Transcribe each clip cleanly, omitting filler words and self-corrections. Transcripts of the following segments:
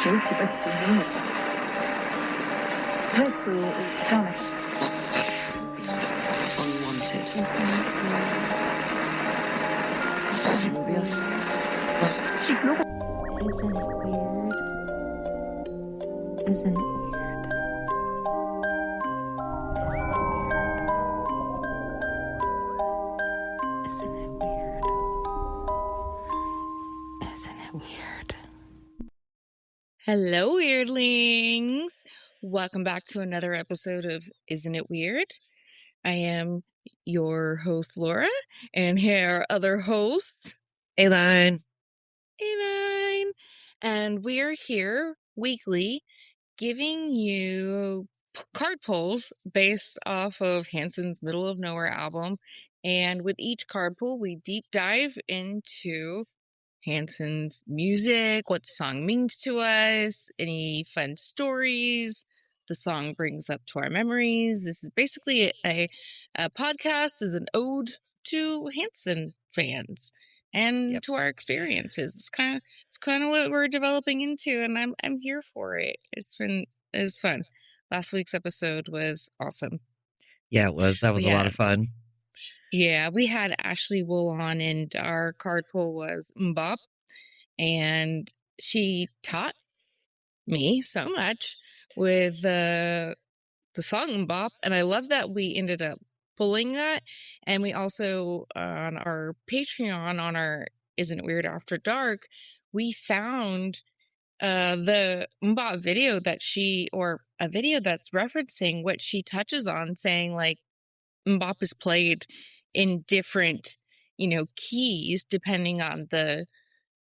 Dreadfully astonished. Unwanted. Isn't it weird? Isn't it weird? Isn't it weird? Isn't it weird? Hello, weirdlings. Welcome back to another episode of Isn't It Weird? I am your host, Laura, and here are other hosts, Aline. And we are here weekly giving you card pulls based off of Hanson's Middle of Nowhere album. And with each card pull, we deep dive into Hanson's music, what the song means to us, any fun stories the song brings up to our memories. This is basically a podcast is an ode to Hanson fans and to our experiences. It's kind of what we're developing into, and I'm here for it. It's fun. Last week's episode was awesome. Yeah, it was. That was a lot of fun. Yeah, we had Ashley Wool on, and our card pull was MMMBop, and she taught me so much with the song MMMBop, and I love that we ended up pulling that. And we also, on our Patreon, on our Isn't It Weird After Dark, we found the MMMBop video or a video that's referencing what she touches on, saying like MMMBop is played in different, keys depending on the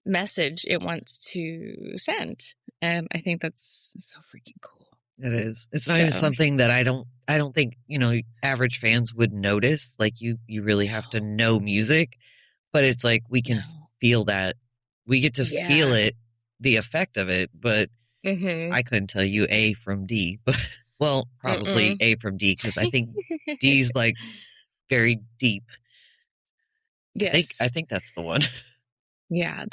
message it wants to send. And I think that's so freaking cool. It is. It's not even something that I don't think, average fans would notice. Like you really have to know music, but it's like we can feel that. We get to feel it, the effect of it, but I couldn't tell you A from D, but well, probably A from D, because I think D's like very deep. Yes. I think that's the one. Yeah,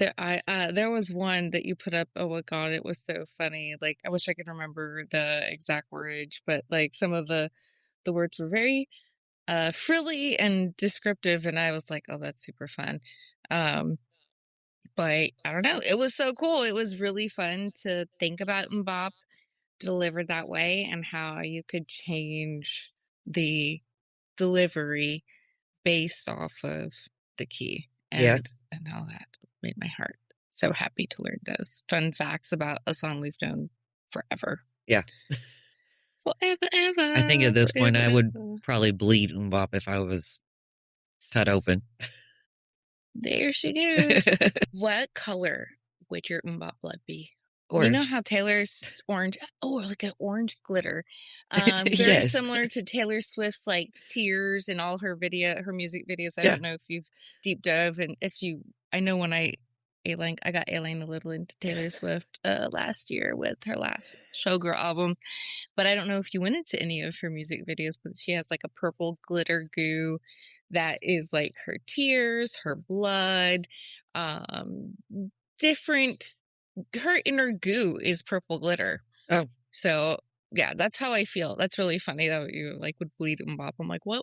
there was one that you put up. Oh my God, it was so funny. Like, I wish I could remember the exact wordage, but like some of the words were very frilly and descriptive, and I was like, oh, that's super fun. But I don't know. It was so cool. It was really fun to think about MMMBop delivered that way and how you could change the delivery based off of the key and all that. Made my heart so happy to learn those fun facts about a song we've known forever. Yeah. Forever, ever. I think at this point I would probably bleed MMMBop if I was cut open. There she goes. What color would your MMMBop blood be? Orange. You know how Taylor's orange, like an orange glitter. Very similar to Taylor Swift's like Tears and all her music videos. I don't know if you've deep dove, and I know when I got Aline a little into Taylor Swift last year with her last Showgirl album, but I don't know if you went into any of her music videos, but she has like a purple glitter goo that is like her tears, her blood, different. Her inner goo is purple glitter. Oh. So yeah, that's how I feel. That's really funny that you like would bleed MMMBop. I'm like, what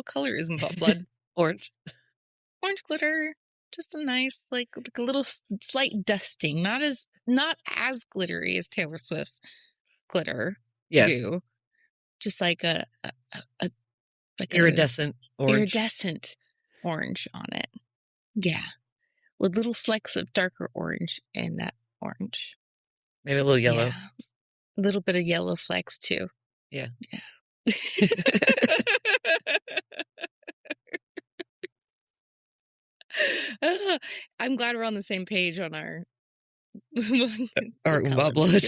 color is MMMBop blood? Orange. Orange glitter. Just a nice, like a little slight dusting. Not as glittery as Taylor Swift's glitter goo. Just like a iridescent orange. Iridescent orange on it. Yeah. With little flecks of darker orange in that orange. Maybe a little yellow. Yeah. A little bit of yellow flecks too. Yeah. Yeah. I'm glad we're on the same page on our MMMBop blood.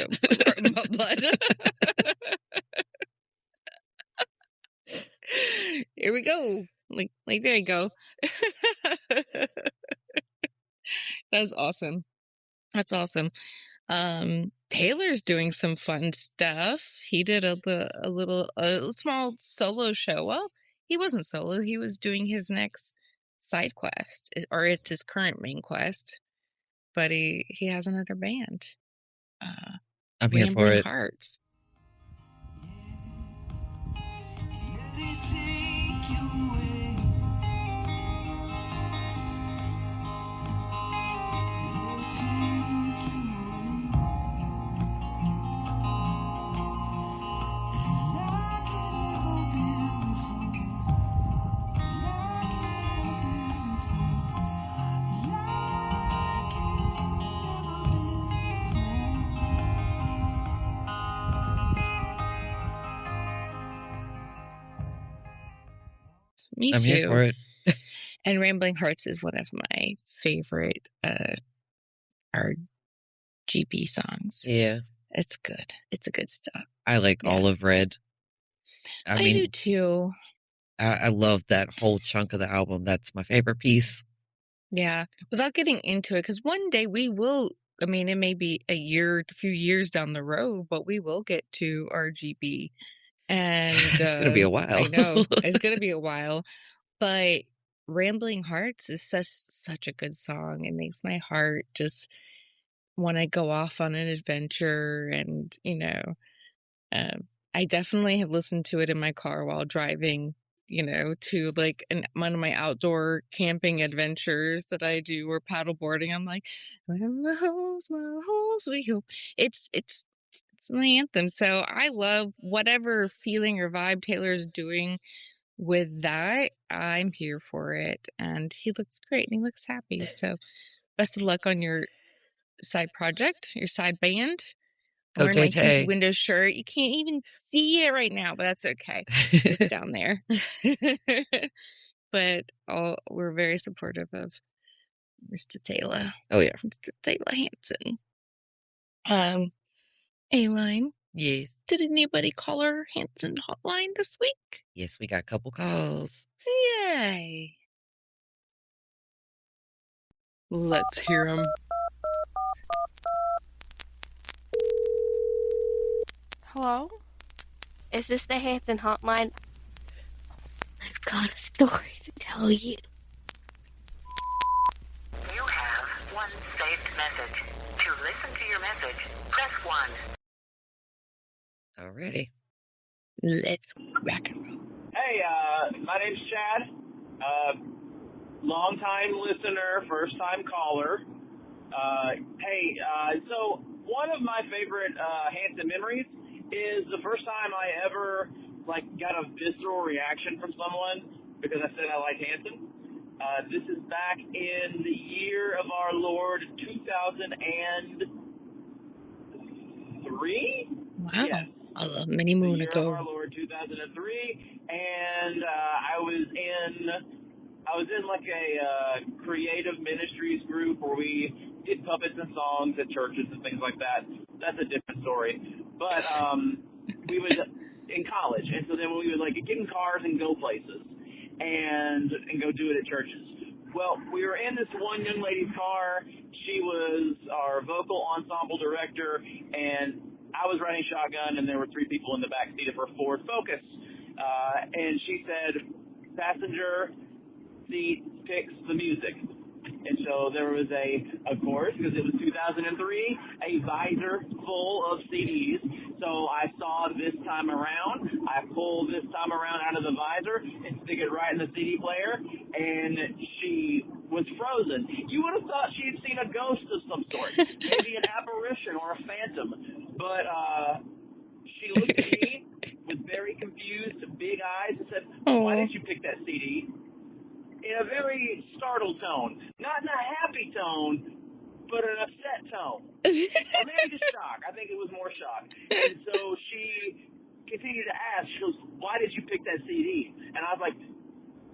Our blood. Here we go. Like there you go. That's awesome. That's awesome. Taylor's doing some fun stuff. He did a small solo show. Well, he wasn't solo. He was doing his next side quest, or it's his current main quest. But he has another band. I'm here for Rambling it. Hearts. Me I'm too. here for it. And Rambling Hearts is one of my favorite RGB songs. Yeah. It's good. It's a good stuff. I like Olive Red. I do too. I love that whole chunk of the album. That's my favorite piece. Yeah. Without getting into it, because one day we will, I mean, it may be a few years down the road, but we will get to RGB. And it's going to be a while. I know. It's going to be a while. But Rambling Hearts is such a good song. It makes my heart just want to go off on an adventure. And, I definitely have listened to it in my car while driving, to like one of my outdoor camping adventures that I do, or paddleboarding. I'm like, it's my anthem. So I love whatever feeling or vibe Taylor's doing with that. I'm here for it. And he looks great and he looks happy. So best of luck on your side project, your side band. I'm wearing my Tinted Windows shirt. You can't even see it right now, but that's okay. It's down there. But we're very supportive of Mr. Taylor. Oh, yeah. Mr. Taylor Hanson. Aline. Yes. Did anybody call our Hanson hotline this week? Yes, we got a couple calls. Yay. Let's hear them. Hello? Is this the Hanson hotline? I've got a story to tell you. You have one saved message. To listen to your message, press 1. Alrighty. Let's rock and roll. Hey, my name's Chad. Long-time listener, first-time caller. So one of my favorite Hanson memories is the first time I ever got a visceral reaction from someone because I said I like Hanson. This is back in the year of our Lord 2003. Wow. Yes. Many moon ago. The year of our Lord 2003, and I was in like a creative ministries group where we did puppets and songs at churches and things like that. That's a different story. But we was in college, and so then we would get in cars and go places and go do it at churches. Well, we were in this one young lady's car. She was our vocal ensemble director, and I was riding shotgun, and there were 3 people in the back seat of her Ford Focus. And she said, passenger seat picks the music. And so there was of course, because it was 2003, a visor full of CDs. So I saw This Time Around. I pulled This Time Around out of the visor and stick it right in the CD player, and she was frozen. You would have thought she had seen a ghost of some sort, maybe an apparition or a phantom. But she looked at me with very confused, big eyes and said, why did you pick that CD? In a very startled tone. Not in a happy tone, but an upset tone. Or maybe just shock. I think it was more shock. And so she continued to ask, she goes, why did you pick that CD? And I was like,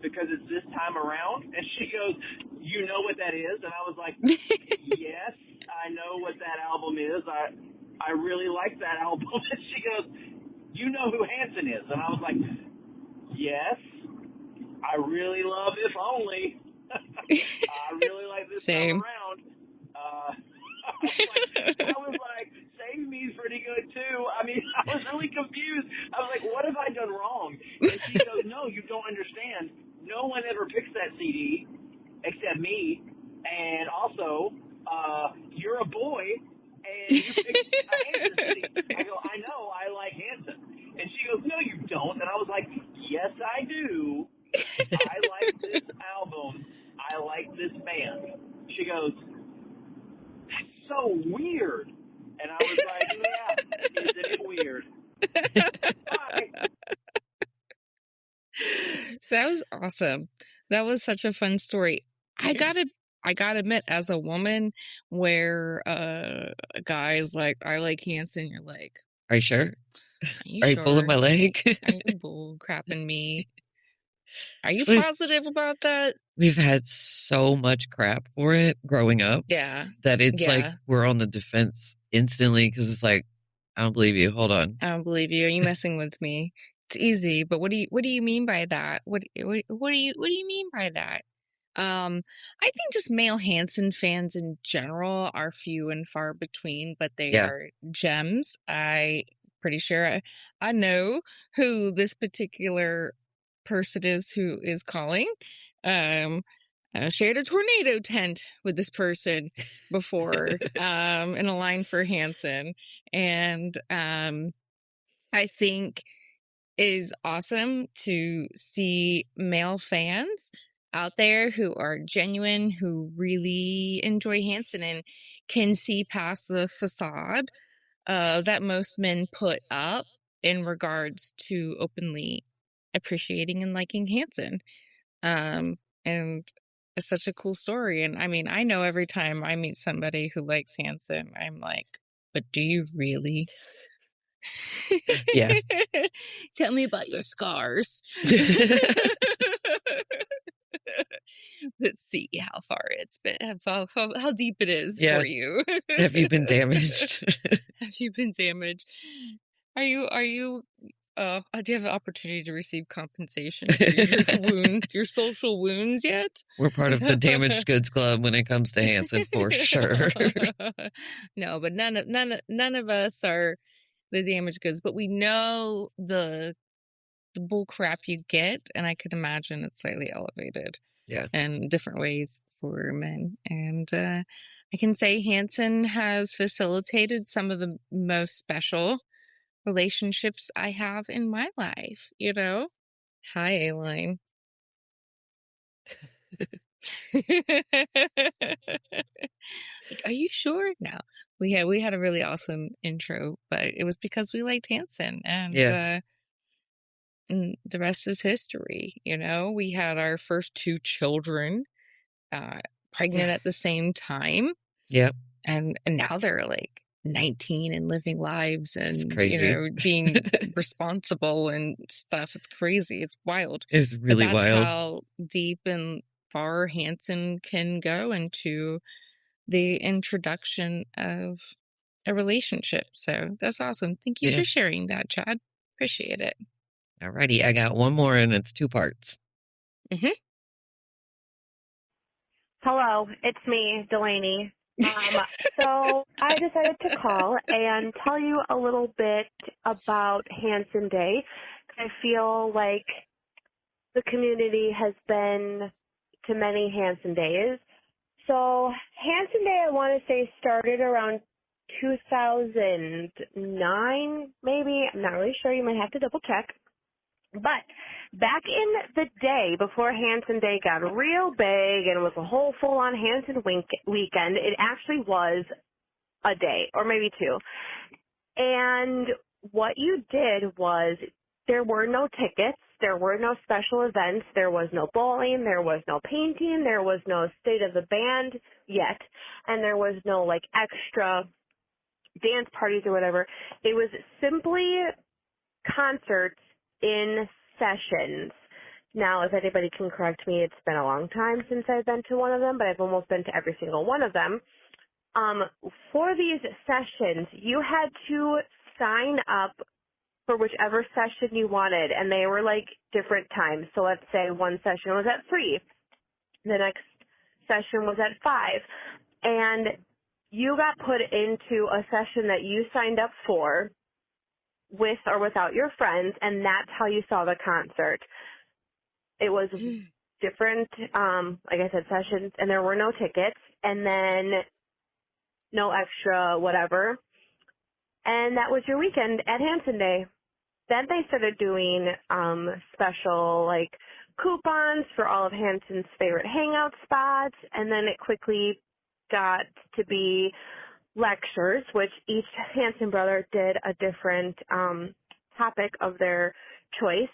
because it's This Time Around? And she goes, you know what that is? And I was like, yes, I know what that album is. I really like that album. And she goes, you know who Hanson is? And I was like, yes, I really love If Only. I really like This Time Around. I was like, Save Me is pretty good too. I mean, I was really confused. I was like, what have I done wrong? And she goes, no, you don't understand. No one ever picks that CD except me. And also, you're a boy, and you picked a Hanson CD. I go, I know, I like Hanson. And she goes, no, you don't. And I was like, yes, I do. I like this album. I like this band. She goes, that's so weird. And I was like, yeah, isn't it weird? Bye. That was awesome. That was such a fun story. I gotta admit, as a woman, where a guy is like, I like Hanson, you're like, are you sure? Are you pulling my leg? Are you bull crapping me? Are you So positive about that? We've had so much crap for it growing up. Yeah. That it's like we're on the defense instantly because it's like, I don't believe you. Hold on. I don't believe you. Are you messing with me? It's easy, but what do you mean by that? What do you mean by that? I think just male Hanson fans in general are few and far between, but they are gems. I pretty sure I know who this particular person is who is calling. Shared a tornado tent with this person before in a line for Hanson, and I think is awesome to see male fans out there who are genuine, who really enjoy Hanson and can see past the facade that most men put up in regards to openly appreciating and liking Hanson. And it's such a cool story. And I mean, I know every time I meet somebody who likes Hanson, I'm like, but do you really? Yeah. Tell me about your scars. Let's see how far it's been, how deep it is for you. Have you been damaged? Have you been damaged? Do you have an opportunity to receive compensation for your wounds, your social wounds yet? We're part of the damaged goods club when it comes to Hanson, for sure. No, but none of us are the damaged goods, but we know the bull crap you get, and I could imagine it's slightly elevated. Yeah. In different ways for men. And I can say Hanson has facilitated some of the most special relationships I have in my life, you know? Hi, Aline. Are you sure? No. We had a really awesome intro, but it was because we liked Hanson, and and the rest is history. You know, we had our first 2 children pregnant at the same time. Yep. And now they're like 19 and living lives and, crazy. you know, being responsible and stuff. It's crazy. It's wild. It's really but that's wild. How deep and far Hanson can go into the introduction of a relationship. So that's awesome. Thank you for sharing that, Chad. Appreciate it. Alrighty, I got one more and it's 2 parts. Mm-hmm. Hello, it's me, Delainie. So I decided to call and tell you a little bit about Hanson Day. I feel like the community has been to many Hanson Days. So Hanson Day, I want to say, started around 2009, maybe. I'm not really sure. You might have to double check. But back in the day, before Hanson Day got real big and was a whole full-on Hanson weekend, it actually was a day, or maybe 2. And what you did was there were no tickets, there were no special events, there was no bowling, there was no painting, there was no state of the band yet, and there was no, like, extra dance parties or whatever. It was simply concerts in sessions. Now, if anybody can correct me, it's been a long time since I've been to one of them, but I've almost been to every single one of them. For these sessions, you had to sign up for whichever session you wanted, and they were like different times. So let's say one session was at 3, the next session was at 5, and you got put into a session that you signed up for with or without your friends, and that's how you saw the concert. It was different, like I said, sessions, and there were no tickets. And then no extra whatever. And that was your weekend at Hanson Day. Then they started doing special, like, coupons for all of Hanson's favorite hangout spots, and then it quickly got to be lectures, which each Hanson brother did a different topic of their choice.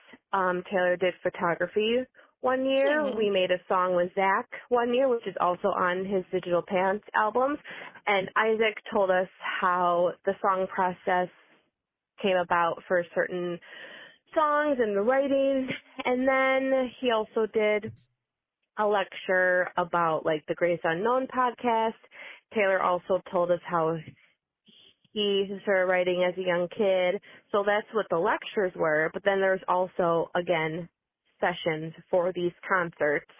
Taylor did photography one year. Mhm. We made a song with Zach one year, which is also on his Digital Pants albums. And Isaac told us how the song process came about for certain songs and the writing. And then he also did a lecture about, like, the Greatest Unknown podcast. Taylor also told us how he started writing as a young kid. So that's what the lectures were. But then there's also, again, sessions for these concerts.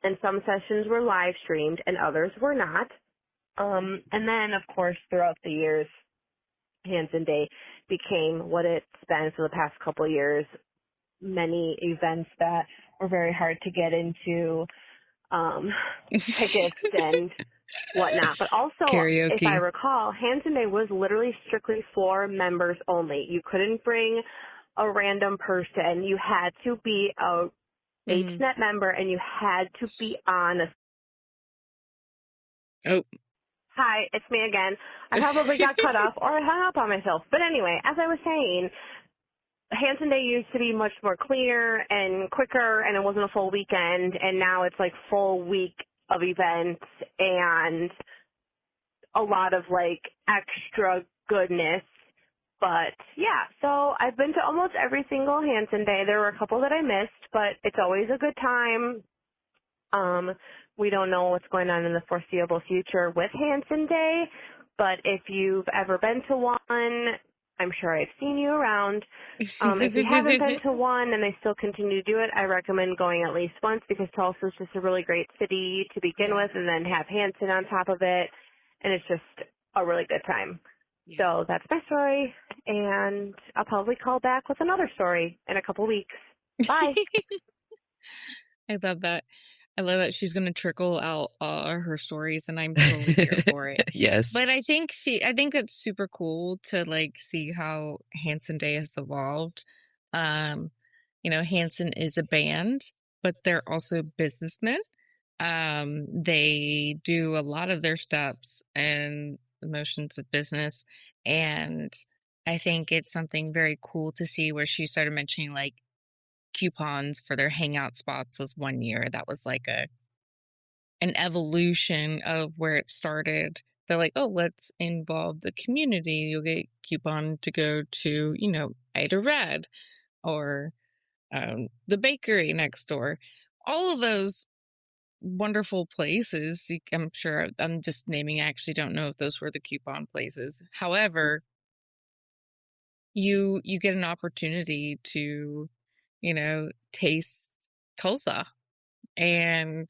And some sessions were live streamed and others were not. And then, of course, throughout the years, Hanson Day became what it's been for the past couple of years. Many events that were very hard to get into, tickets and whatnot. But also, Karaoke. if I recall, Hanson Day was literally strictly for members only. You couldn't bring a random person. You had to be a HNet member, and you had to be on a... Oh. Hi, it's me again. I probably got cut off or I hung up on myself. But anyway, as I was saying, Hanson Day used to be much more clear and quicker, and it wasn't a full weekend, and now it's like full week of events and a lot of, like, extra goodness. But yeah, so I've been to almost every single Hanson Day. There were a couple that I missed, but it's always a good time. We don't know what's going on in the foreseeable future with Hanson Day, but if you've ever been to one, I'm sure I've seen you around. If you haven't been to one and they still continue to do it, I recommend going at least once, because Tulsa is just a really great city to begin with, and then have Hanson on top of it, and it's just a really good time. Yeah. So that's my story, and I'll probably call back with another story in a couple weeks. Bye. I love that. I love that she's going to trickle out her stories, and I'm totally here for it. Yes. But I think it's super cool to, like, see how Hanson Day has evolved. Hanson is a band, but they're also businessmen. They do a lot of their steps and the motions of business. And I think it's something very cool to see where she started mentioning, like, coupons for their hangout spots was one year. That was like an evolution of where it started. They're like, oh, let's involve the community. You'll get coupon to go to, Ida Red or the bakery next door. All of those wonderful places. I'm sure I'm just naming. I actually don't know if those were the coupon places. However, you get an opportunity to, taste Tulsa, and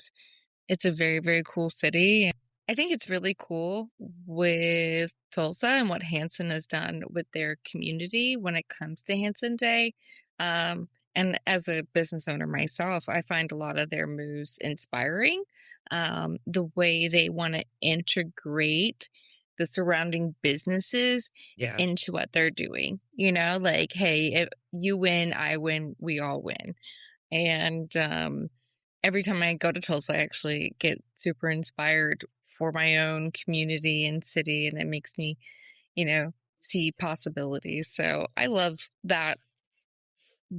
it's a very, very cool city. I think it's really cool with Tulsa and what Hanson has done with their community when it comes to Hanson Day. And as a business owner myself, I find a lot of their moves inspiring. The way they want to integrate the surrounding businesses into what they're doing. Like, hey, if you win, I win, we all win. And every time I go to Tulsa, I actually get super inspired for my own community and city, and it makes me, see possibilities. So I love that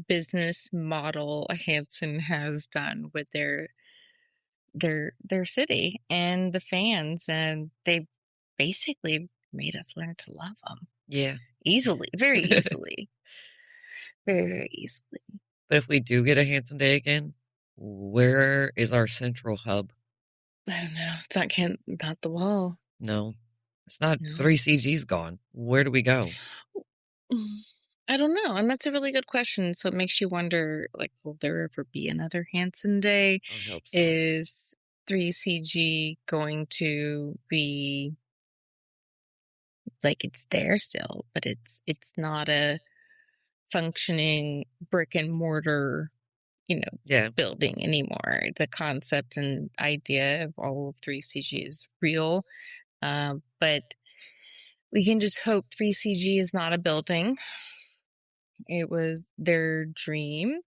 business model Hanson has done with their city and the fans, and they basically made us learn to love them. Yeah. Easily. Very easily. Very, very easily. But if we do get a Hanson Day again, where is our central hub? I don't know. It's not the wall. No. It's not. No. 3CG's gone. Where do we go? I don't know. And that's a really good question. So it makes you wonder, like, will there ever be another Hanson Day? I hope so. Is 3CG going to be like it's there still, but it's not a functioning brick and mortar, building anymore? The concept and idea of all of 3CG is real. but we can just hope 3CG is not a building. It was their dream,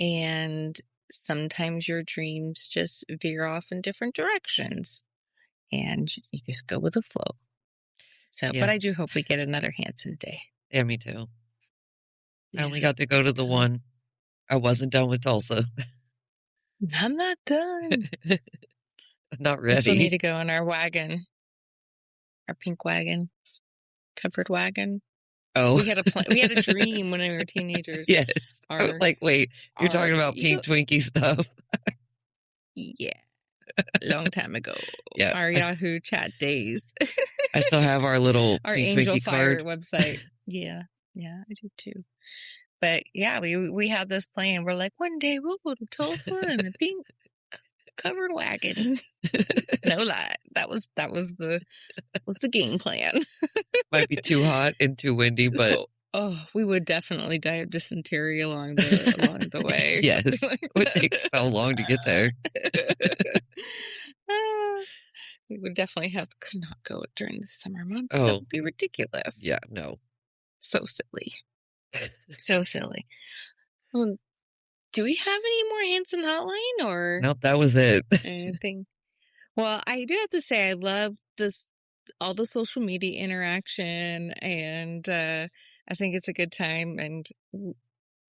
and sometimes your dreams just veer off in different directions, and you just go with the flow. So, Yeah. but I do hope we get another Hanson day. Yeah, me too. Yeah. I only got to go to the one. I wasn't done with Tulsa. I'm not done. I'm not We still ready. need to go in our wagon, our pink wagon, covered wagon. Oh, We had a dream when we were teenagers. yes. I was like, wait, you're talking about pink Twinkie stuff? Yeah, long time ago. Yeah, Our Yahoo chat days. I still have our little our pink Angel Twinkie Fire card. website. Yeah, I do too. But yeah, we had this plan. We're like, one day we'll go to Tulsa in a pink covered wagon. No lie, that was the game plan. Might be too hot and too windy, but we would definitely die of dysentery along the way. Yes, it would take so long to get there. We would definitely could not go during the summer months. Oh. That would be ridiculous. Yeah, no. So silly. So silly. Well, do we have any more Hanson Hotline or Nope, that was it. anything? Well, I do have to say I love all the social media interaction, and I think it's a good time. And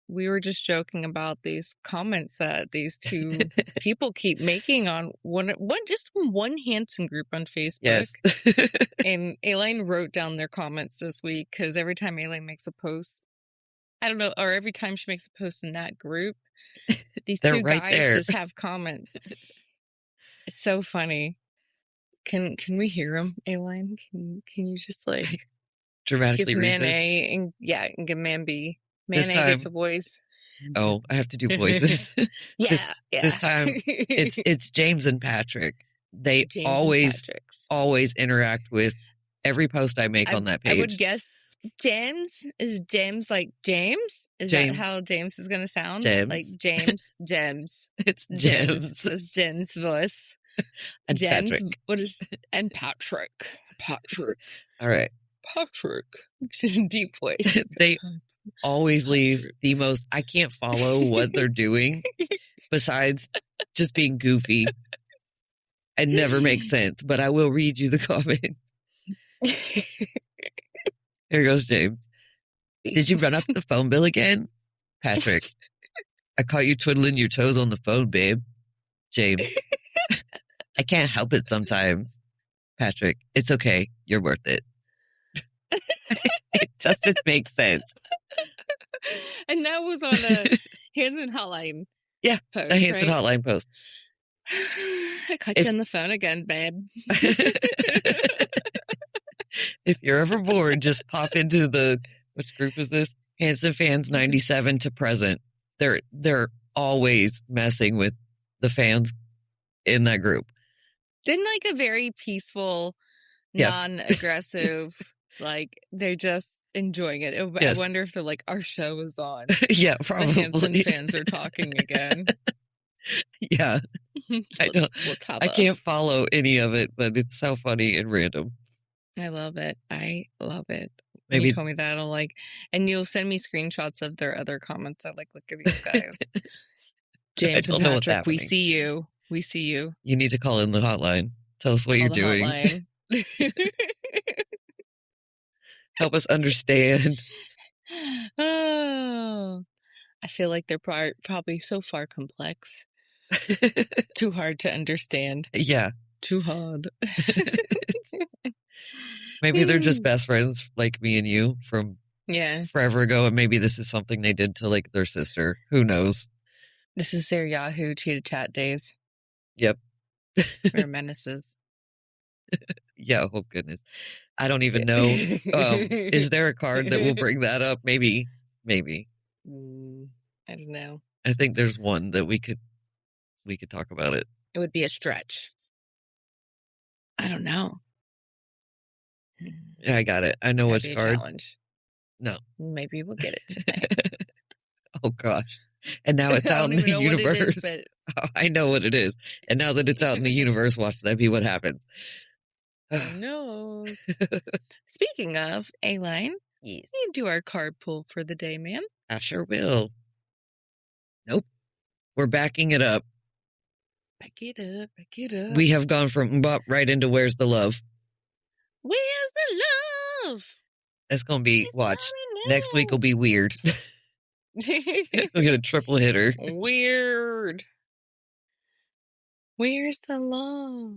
we were just joking about these comments that these two people keep making on one Hanson group on Facebook. Yes. And Aline wrote down their comments this week because every time Aline makes a post, I don't know, or every time she makes a post in that group, these two right guys there. just have comments. It's so funny. Can we hear them, Aline? Can you just like dramatically give read man this? A and give man B? Man This A time- gets a voice. Oh, I have to do voices. Yeah, This time it's James and Patrick. They James and always Patrick's. interact with every post I make on that page. I would guess James is James like James. Is James. that how James is going to sound? James. Like James. It's James. James. It's James' voice. And James. Patrick. What is and Patrick? All right. Patrick. She's a deep voice. They always leave the most. I can't follow what they're doing besides just being goofy and never make sense. But I will read you the comment. Here goes James. Did you run up the phone bill again? Patrick. I caught you twiddling your toes on the phone, babe. James. I can't help it sometimes. Patrick. It's okay. You're worth it. It doesn't make sense. And that was on a Hanson Hotline. Yeah, post, the Hanson right? Hotline post. I caught you on the phone again, babe. If you're ever bored, just pop into which group is this? Hanson Fans 97 to present. They're always messing with the fans in that group. Then like a very peaceful, Yeah. non-aggressive, like they're just enjoying it. Yes. I wonder if they're like, our show is on. Yeah, The probably. Hanson fans are talking again. Yeah, I don't. Let's have I a- can't follow any of it, but it's so funny and random. I love it. I love it. When Maybe you told me that, I'll like, and you'll send me screenshots of their other comments. I like, look at these guys. James don't and know what's Patrick, we happening. see you. We see you. you need to call in the hotline. Tell us what Call you're the doing. hotline. Help us understand. Oh, I feel like they're probably so far complex. Too hard to understand. Yeah, Too hard. maybe they're just best friends like me and you from Yeah. forever ago, and maybe this is something they did to like their sister. Who knows? This is their Yahoo Cheetah Chat days. Yep. We're menaces. Yeah. Oh goodness. I don't even know. Is there a card that will bring that up? Maybe. I don't know. I think there's one that we could talk about it. It would be a stretch. I don't know. Yeah, I got it. I know That'd which be a card. challenge. No. Maybe we'll get it tonight. Oh gosh. And now it's I out don't in the even know what it universe. is, but I know what it is. And now that it's out in the universe, watch that be what happens. Who knows? Speaking of, Aline, Yes. you do our card pull for the day, ma'am. I sure will. Nope. We're backing it up. Back it up, back it up. We have gone from MMMBop right into Where's the Love. Where's the love? That's going to be, watch, next week will be weird. We got a triple hitter. Weird. Where's the love?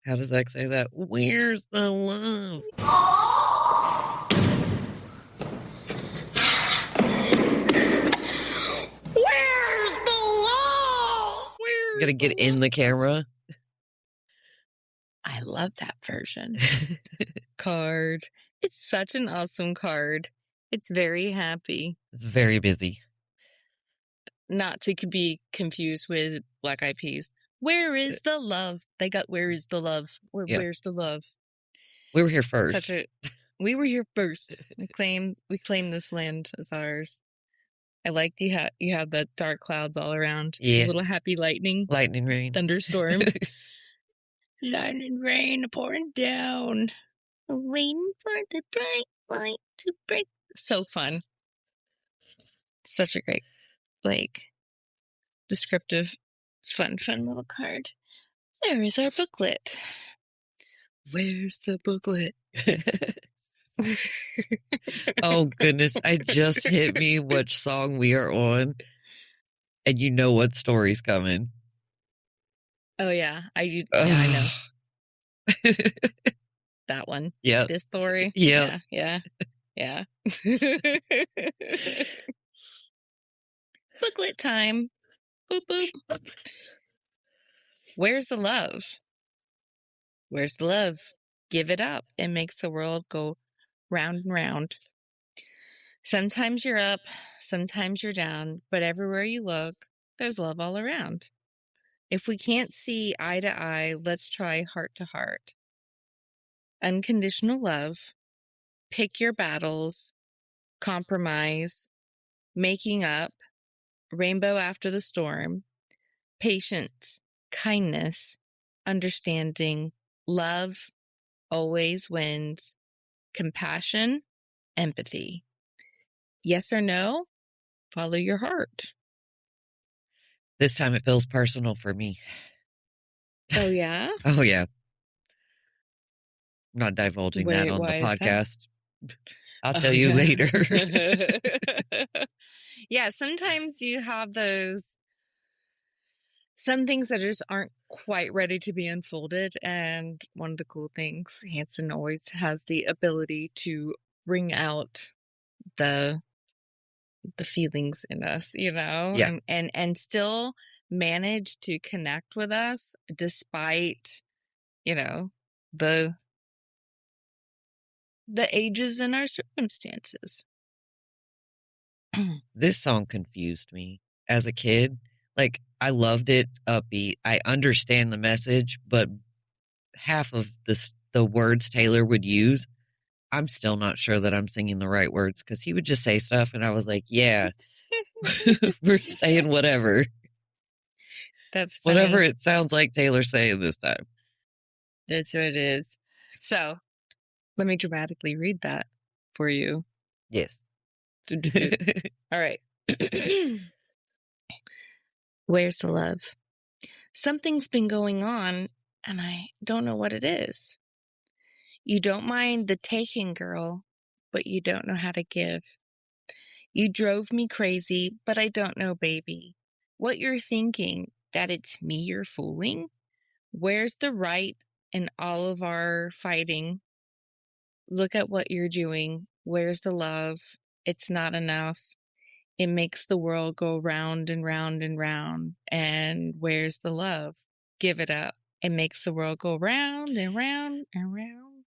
How does Zach say that? Where's the love? Where's the love? You gotta get in the camera. I love that version. Card. It's such an awesome card. It's very happy. It's very busy. Not to be confused with Black Eyed Peas. Where is the love? They got Where is the love? Where's the love? We were here first. We were here first. We claim this land as ours. I like you have the dark clouds all around. Yeah. A little happy lightning Rain. thunderstorm. Lightning rain pouring down. Waiting for the bright light to break. So fun. Such a great, descriptive, fun little card. There is our booklet. Where's the booklet? Oh, goodness. I just hit me which song we are on. And you know what story's coming. Oh, yeah. I know. That one. Yeah. This story. Yeah. Yeah. Booklet time. Boop, boop. Where's the love? Where's the love? Give it up. It makes the world go round and round. Sometimes you're up, sometimes you're down, but everywhere you look, there's love all around. If we can't see eye to eye, let's try heart to heart. Unconditional love, pick your battles, compromise, making up, rainbow after the storm, patience, kindness, understanding, love always wins, compassion, empathy. Yes or no? Follow your heart. This time it feels personal for me. Oh, yeah? Oh, yeah. I'm not divulging that on the podcast. I'll tell you later. Yeah, sometimes you have some things that just aren't quite ready to be unfolded. And one of the cool things, Hanson always has the ability to bring out the feelings in us, Yeah. and still manage to connect with us despite, the ages and our circumstances. This song confused me as a kid. I loved it, upbeat. I understand the message, but half of the words Taylor would use, I'm still not sure that I'm singing the right words because he would just say stuff and I was like, yeah, we're saying whatever. That's funny. Whatever it sounds like Taylor's saying this time. That's what it is. So let me dramatically read that for you. Yes. All right. Where's the love? Something's been going on, and I don't know what it is. You don't mind the taking, girl, but you don't know how to give. You drove me crazy, but I don't know, baby. What you're thinking, that it's me you're fooling? Where's the right in all of our fighting? Look at what you're doing. Where's the love? It's not enough. It makes the world go round and round and round. And where's the love? Give it up. It makes the world go round and round and round.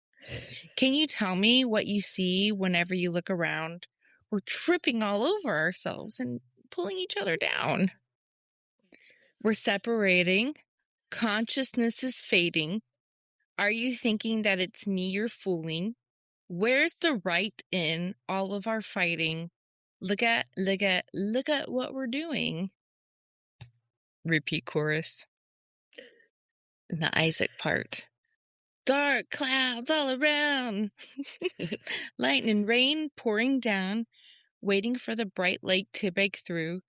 Can you tell me what you see whenever you look around? We're tripping all over ourselves and pulling each other down. We're separating. Consciousness is fading. Are you thinking that it's me you're fooling? Where's the right in all of our fighting? Look at what we're doing. Repeat chorus. And the Isaac part. dark clouds all around. Lightning rain pouring down, waiting for the bright lake to break through.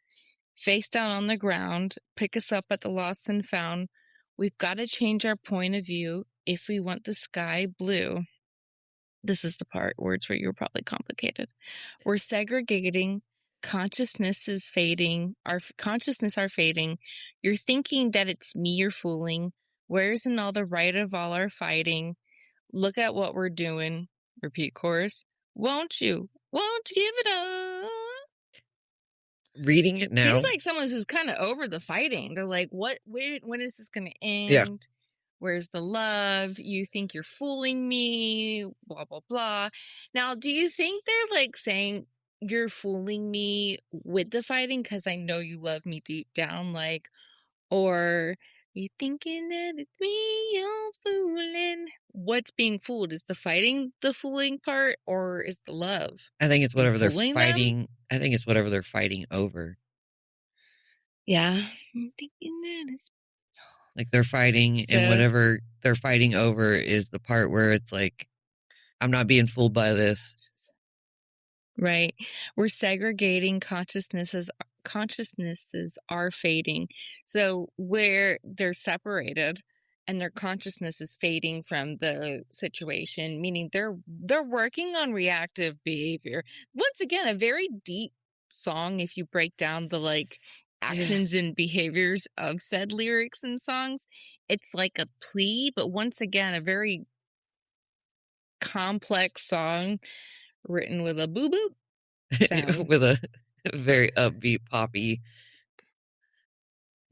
Face down on the ground, pick us up at the lost and found. We've got to change our point of view if we want the sky blue. This is the part, words where you're probably complicated. We're segregating. Consciousness is fading. Our consciousness are fading. You're thinking that it's me you're fooling. Where's in all the right of all our fighting? Look at what we're doing. Repeat chorus. Won't you give it up? Reading it now. Seems like someone who's kind of over the fighting. They're like, when is this going to end? Yeah. Where's the love? You think you're fooling me, blah, blah, blah. Now, do you think they're like saying you're fooling me with the fighting because I know you love me deep down, like, or you thinking that it's me you're fooling? What's being fooled? Is the fighting the fooling part, or is the love? I think it's whatever they're fighting. Them? I think it's whatever they're fighting over. Yeah. I'm thinking that it's like they're fighting, and whatever they're fighting over is the part where it's like, I'm not being fooled by this. Right. We're segregating. Consciousnesses are fading. So where they're separated and their consciousness is fading from the situation, meaning they're working on reactive behavior. Once again, a very deep song if you break down the like actions and behaviors of said lyrics and songs. It's like a plea, but once again, a very complex song written with a boo boop sound. With a very upbeat poppy.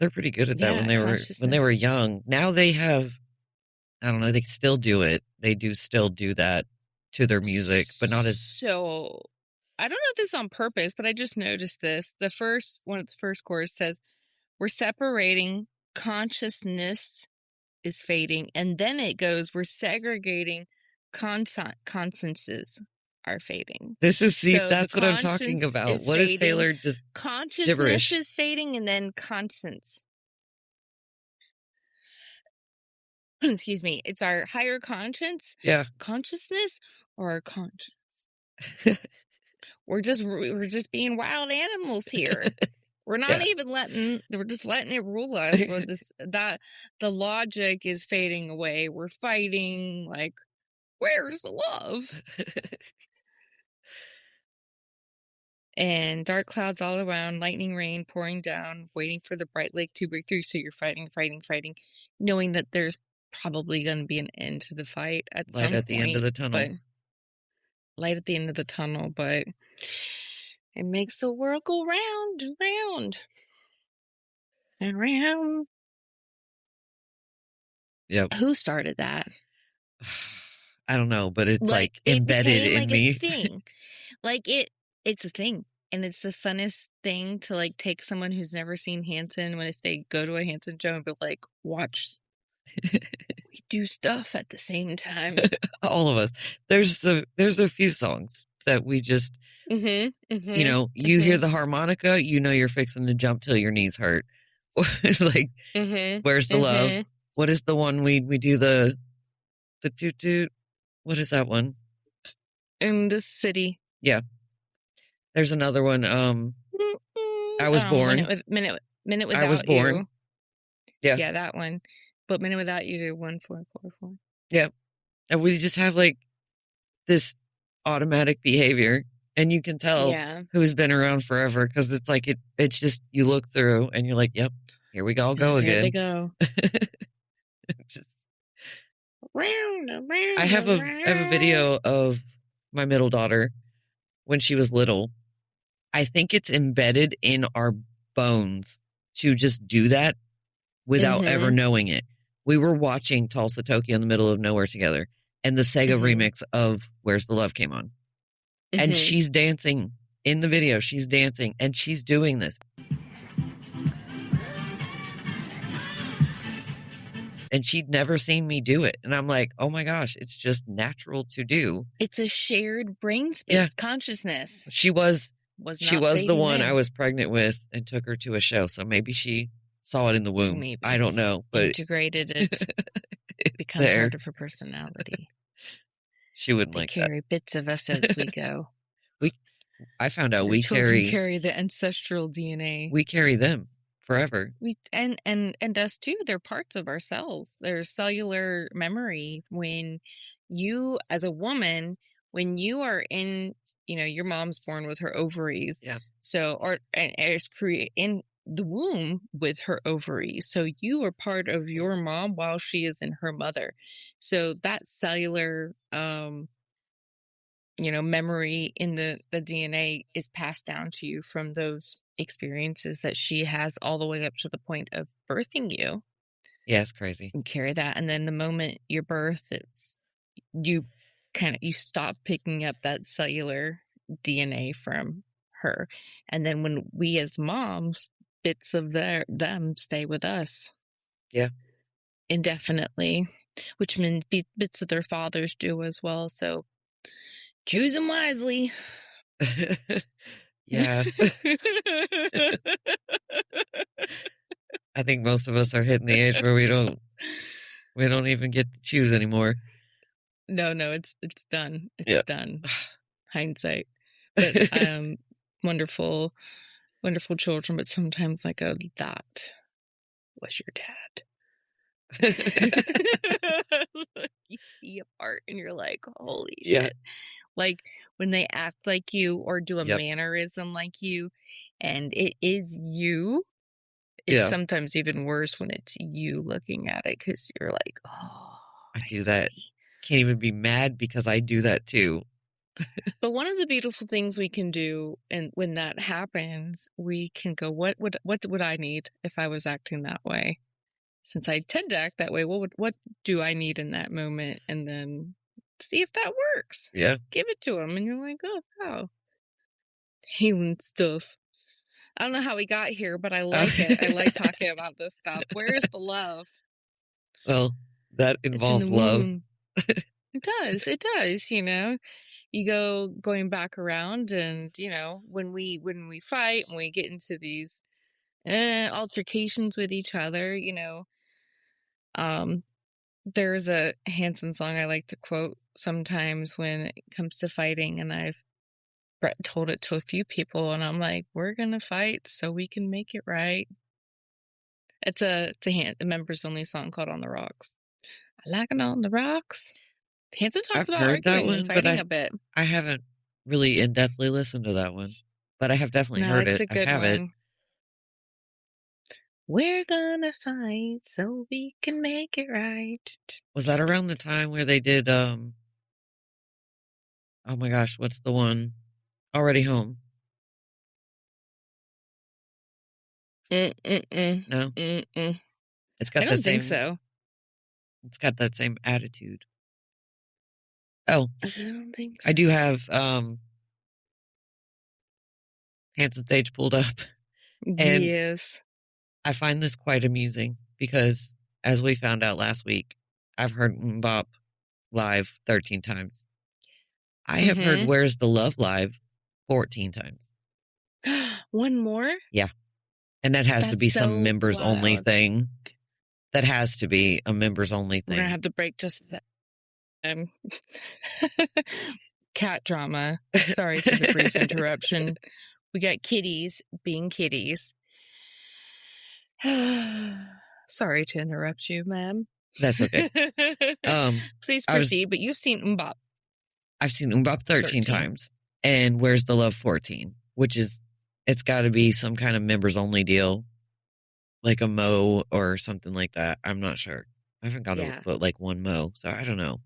They're pretty good at that when they were young. Now they have, I don't know, they still do it. They do still do that to their music, but not as so. I don't know if this is on purpose, but I just noticed this. One of the first chorus says, we're separating, consciousness is fading. And then it goes, we're segregating, consciences are fading. This is, that's what I'm talking about. What is Taylor just consciousness gibberish? Is fading, and then conscience. Excuse me. It's our higher conscience. Yeah. Consciousness or our conscience. We're just being wild animals here. We're not even we're just letting it rule us. The logic is fading away. We're fighting, like, where's the love? And dark clouds all around, lightning rain pouring down, waiting for the bright lake to break through. So you're fighting, knowing that there's probably going to be an end to the fight at some point. Light at the end of the tunnel. Light at the end of the tunnel, but it makes the world go round and round and round. Yep. Who started that? I don't know, but it's like embedded in me. A thing. Like it's a thing. And it's the funnest thing to like take someone who's never seen Hanson when if they go to a Hanson show and be like, watch. We do stuff at the same time. All of us. There's a few songs that we just, you know, you hear the harmonica, you know you're fixing to jump till your knees hurt. Like, where's the love? What is the one we do the toot toot? What is that one? In the city. Yeah. There's another one. I was born. Minute without I was born. You. Yeah. Yeah, that one. But minute without you, 1444. Yeah. And we just have like this automatic behavior, and you can tell who's been around forever because it's like it's just you look through and you're like, yep, here we all go again. Here they go. Just round. I have a video of my middle daughter when she was little. I think it's embedded in our bones to just do that without ever knowing it. We were watching Tulsa, Tokyo in the middle of nowhere together, and the Sega remix of Where's the Love came on. And she's dancing in the video. She's dancing, and she's doing this. And she'd never seen me do it. And I'm like, oh my gosh, it's just natural to do. It's a shared brain space consciousness. She was the one I was pregnant with and took her to a show. So maybe she saw it in the womb. Maybe. I don't know. But integrated it. become part of her personality. She wouldn't they like carry bits of us as we go. I found out Your we children carry the ancestral DNA. We carry them forever. And us too. They're parts of ourselves. There's cellular memory when you, as a woman, when you are in, your mom's born with her ovaries. Yeah. So, and is in the womb with her ovaries. So you are part of your mom while she is in her mother. So that cellular, memory in the DNA is passed down to you from those experiences that she has all the way up to the point of birthing you. Yeah, it's crazy. You carry that. And then the moment you birth, you stop picking up that cellular DNA from her. And then when we as moms, bits of them stay with us. Yeah. Indefinitely, which means bits of their fathers do as well. So choose them wisely. Yeah. I think most of us are hitting the age where we don't even get to choose anymore. No, it's done. It's done. Hindsight. But wonderful, wonderful children, but sometimes I go, that was your dad. You see a part and you're like, holy shit. Like when they act like you or do a mannerism like you and it is you, it's sometimes even worse when it's you looking at it because you're like, oh, I do that. Can't even be mad because I do that too. But one of the beautiful things we can do, and when that happens, we can go, what would I need if I was acting that way? Since I tend to act that way, what do I need in that moment? And then see if that works. Yeah. Give it to him. And you're like, oh, wow. Healing stuff. I don't know how we got here, but I like it. I like talking about this stuff. Where's the love? Well, that involves love. It does, You going back around and, when we fight and we get into these altercations with each other, there's a Hanson song I like to quote sometimes when it comes to fighting, and I've told it to a few people, and I'm like, we're gonna fight so we can make it right. It's a members only song called On the Rocks. I like it on the rocks. Hanson talks about arguing and fighting a bit. I haven't really in-depthly listened to that one, but I have definitely heard it. It's a good I have one. it. We're gonna fight so we can make it right. Was that around the time where they did, oh my gosh, what's the one? Already Home. No. It's got I don't think so. It's got that same attitude. Oh. I don't think so. I do have Hanson's Age pulled up. And yes. I find this quite amusing because, as we found out last week, I've heard MMMBop live 13 times. I have heard Where's the Love live 14 times. One more? Yeah. And that has to be some members only thing. That has to be a members only thing. We're going to have to break just that. Cat drama. Sorry for the brief interruption. We got kitties being kitties. Sorry to interrupt you, ma'am. That's okay. Please proceed, but you've seen MMMBop. I've seen MMMBop 13 times. And Where's the Love 14, which is, it's got to be some kind of members only deal. Like a Mo or something like that. I'm not sure. I haven't got but like one Mo, so I don't know.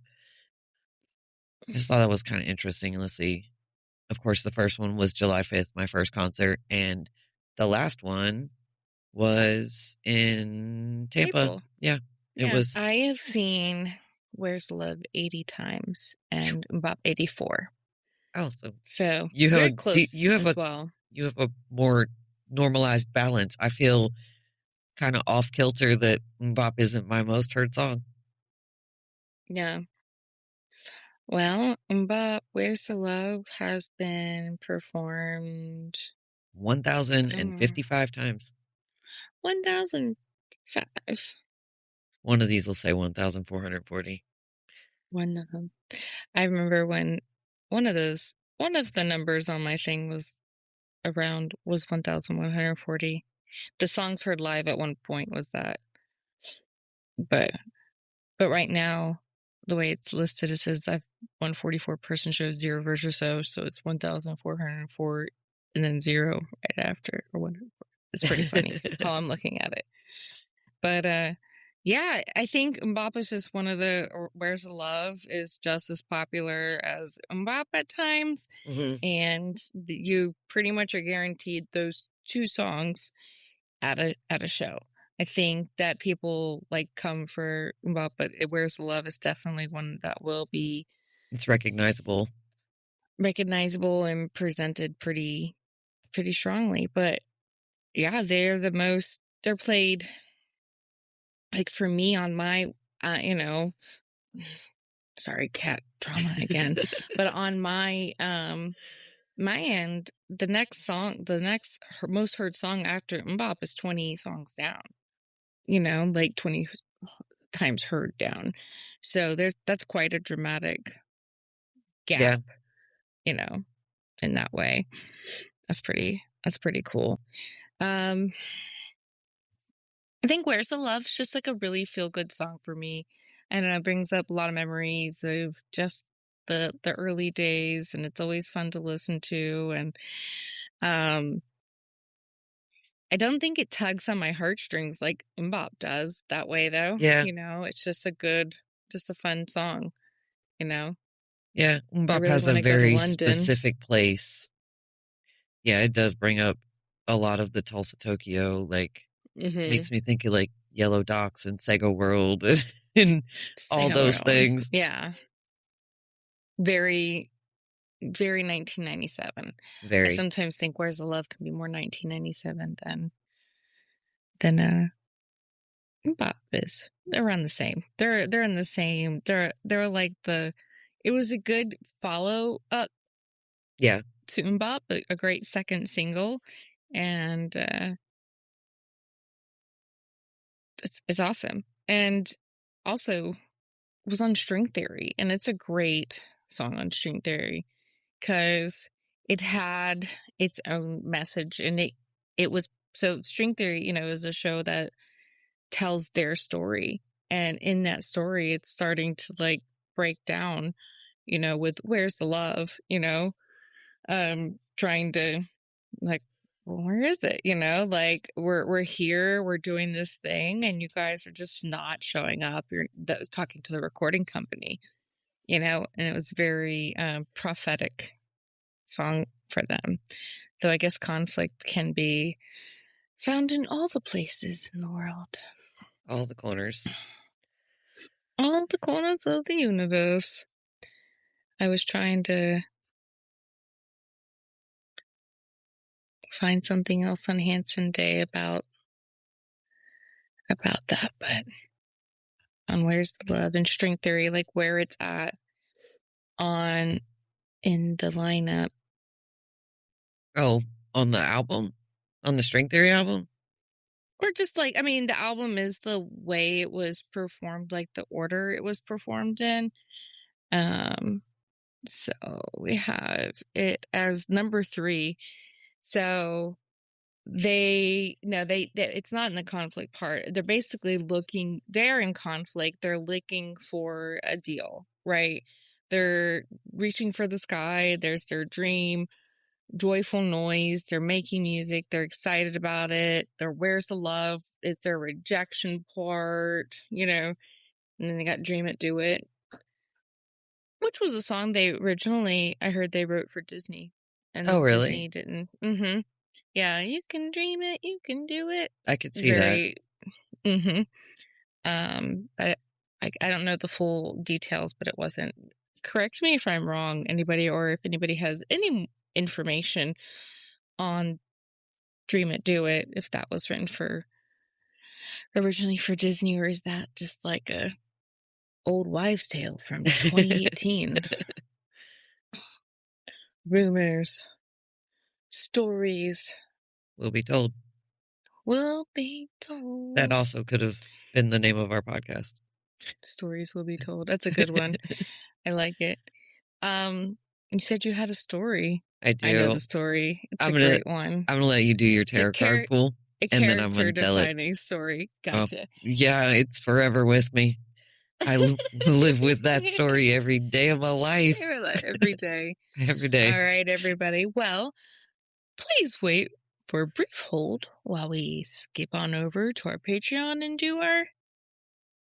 I just thought that was kind of interesting. Let's see. Of course, the first one was July 5th, my first concert, and the last one was in Tampa. April. Yeah, it was. I have seen Where's Love 80 times and MMMBop 84. Oh, so you have very close. You have a more normalized balance. I feel kind of off kilter that MMMBop isn't my most heard song. Yeah. Well, MMMBop Where's the Love has been performed 1,055 times. 1,005. One of these will say 1,440. One of them. I remember when one of the numbers on my thing was 1,140. The songs heard live at one point was that. But right now, the way it's listed, it says I've 144 person shows, 0 verse or so it's 1,404 and then 0 right after or whatever. It's pretty funny how I'm looking at it. But yeah, I think MMMBop is just one of the Where's the Love is just as popular as MMMBop at times. Mm-hmm. And you pretty much are guaranteed those 2 songs at a show. I think that people like come for MMMBop, but Where's the Love is definitely one that will be. It's recognizable And presented pretty strongly. But yeah, they're played. Like for me on my, sorry, cat drama again, but on my end, the next most heard song after MMMBop is 20 songs down, like 20 times heard down. So that's quite a dramatic gap, in that way. That's pretty cool. I think Where's the Love is just like a really feel-good song for me. I don't know, it brings up a lot of memories of just the early days, and it's always fun to listen to. And I don't think it tugs on my heartstrings like MMMBop does that way, though. Yeah. It's just a fun song, Yeah, MMMBop really has a wanna go to very London. specific place. Yeah, it does bring up a lot of the Tulsa, Tokyo, like, makes me think of like Yellow Docks and Sega World and all those things. Yeah. Very, very 1997. Very. I sometimes think Where's the Love can be more 1997 than MMMBop is. They're around the same. They're in the same. They're like it was a good follow up. Yeah. To MMMBop, a great second single, and it's awesome. And also was on String Theory, and it's a great song on String Theory because it had its own message, and it was so String Theory, is a show that tells their story, and in that story, it's starting to like break down, with Where's the Love, trying to like, well, where is it? Like we're here, we're doing this thing, and you guys are just not showing up. You're talking to the recording company, and it was very prophetic song for them. Though I guess conflict can be found in all the places in the world. All the corners. All the corners of the universe. I was trying to find something else on Hanson Day about that, but on Where's the Love and String Theory, like where it's at in the lineup. Oh, on the album? On the String Theory album? Or just like, the album is the way it was performed, like the order it was performed in. So we have it as number 3. So it's not in the conflict part. They're basically they're in conflict. They're looking for a deal, right? They're reaching for the sky. There's their dream, joyful noise. They're making music. They're excited about it. Where's the love? Is their rejection part, and then they got Dream It, Do It, which was a song I heard they wrote for Disney. And oh, really? Disney didn't. Mm-hmm. Yeah, you can dream it, you can do it. I could see that. Mm-hmm. I don't know the full details, but it wasn't. Correct me if I'm wrong, anybody, or if anybody has any information on Dream It, Do It, if that was written originally for Disney, or is that just like a old wives' tale from 2018? Rumors. Stories. We'll be told. will be told. That also could have been the name of our podcast. Stories will be told. That's a good one. I like it. You said you had a story. I do. I know the story. It's a great one. I'm gonna let you do your tarot card pool, and then I'm gonna tell it. A character-defining story. Gotcha. Yeah, it's forever with me. I live with that story every day of my life. Every day. Every day. All right, everybody. Well, please wait for a brief hold while we skip on over to our Patreon and do our